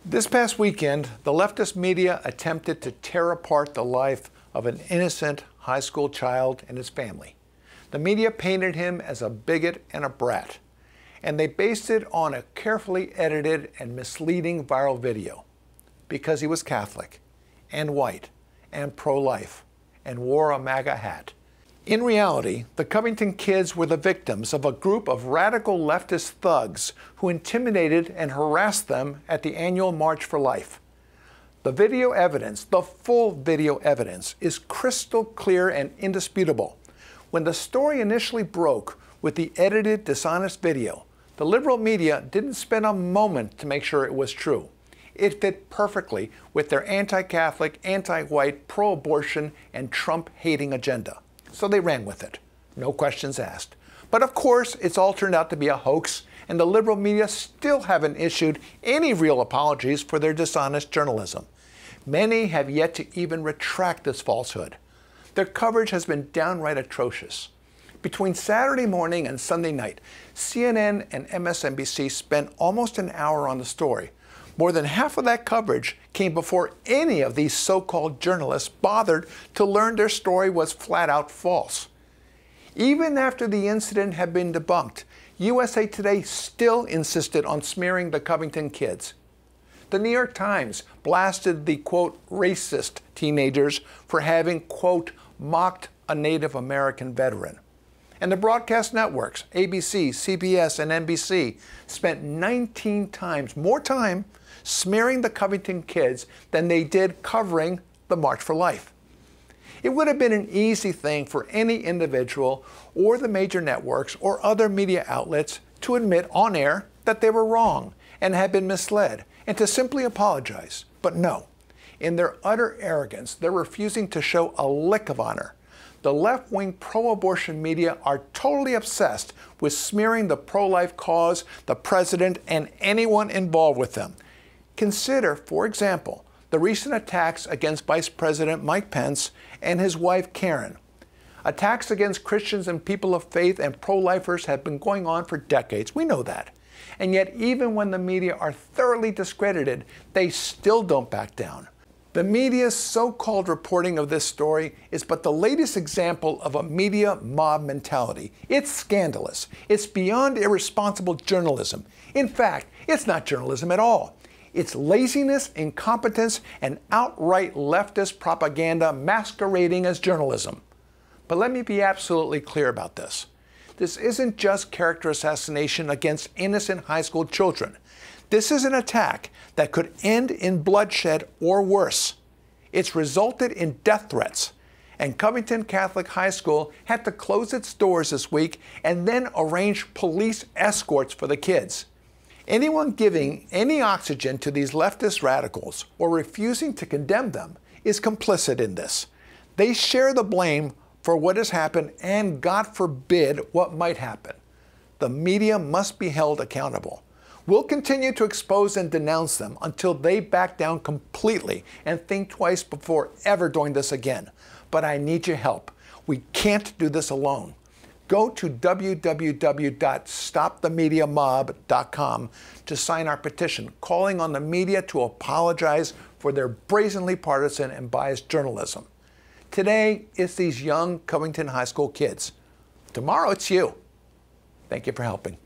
This past weekend, the leftist media attempted to tear apart the life of an innocent high school child and his family. The media painted him as a bigot and a brat, and they based it on a carefully edited and misleading viral video because he was Catholic and white and pro-life and wore a MAGA hat. In reality, the Covington kids were the victims of a group of radical leftist thugs who intimidated and harassed them at the annual March for Life. The video evidence, the full video evidence, is crystal clear and indisputable. When the story initially broke with the edited, dishonest video, the liberal media didn't spend a moment to make sure it was true. It fit perfectly with their anti-Catholic, anti-white, pro-abortion, and Trump-hating agenda. So they ran with it. No questions asked. But of course, it's all turned out to be a hoax, and the liberal media still haven't issued any real apologies for their dishonest journalism. Many have yet to even retract this falsehood. Their coverage has been downright atrocious. Between Saturday morning and Sunday night, CNN and MSNBC spent almost an hour on the story. More than half of that coverage came before any of these so-called journalists bothered to learn their story was flat out false. Even after the incident had been debunked, USA Today still insisted on smearing the Covington kids. The New York Times blasted the, quote, racist teenagers for having, quote, mocked a Native American veteran. And the broadcast networks, ABC, CBS, and NBC, spent 19 times more time smearing the Covington kids than they did covering the March for Life. It would have been an easy thing for any individual or the major networks or other media outlets to admit on air that they were wrong and had been misled and to simply apologize. But no, in their utter arrogance, they're refusing to show a lick of honor. The left-wing pro-abortion media are totally obsessed with smearing the pro-life cause, the president, and anyone involved with them. Consider, for example, the recent attacks against Vice President Mike Pence and his wife Karen. Attacks against Christians and people of faith and pro-lifers have been going on for decades. We know that. And yet, even when the media are thoroughly discredited, they still don't back down. The media's so-called reporting of this story is but the latest example of a media mob mentality. It's scandalous. It's beyond irresponsible journalism. In fact, it's not journalism at all. It's laziness, incompetence, and outright leftist propaganda masquerading as journalism. But let me be absolutely clear about this. This isn't just character assassination against innocent high school children. This is an attack that could end in bloodshed or worse. It's resulted in death threats, and Covington Catholic High School had to close its doors this week and then arrange police escorts for the kids. Anyone giving any oxygen to these leftist radicals or refusing to condemn them is complicit in this. They share the blame for what has happened and, God forbid, what might happen. The media must be held accountable. We'll continue to expose and denounce them until they back down completely and think twice before ever doing this again. But I need your help. We can't do this alone. Go to www.stopthemediamob.com to sign our petition, calling on the media to apologize for their brazenly partisan and biased journalism. Today, it's these young Covington High School kids. Tomorrow, it's you. Thank you for helping.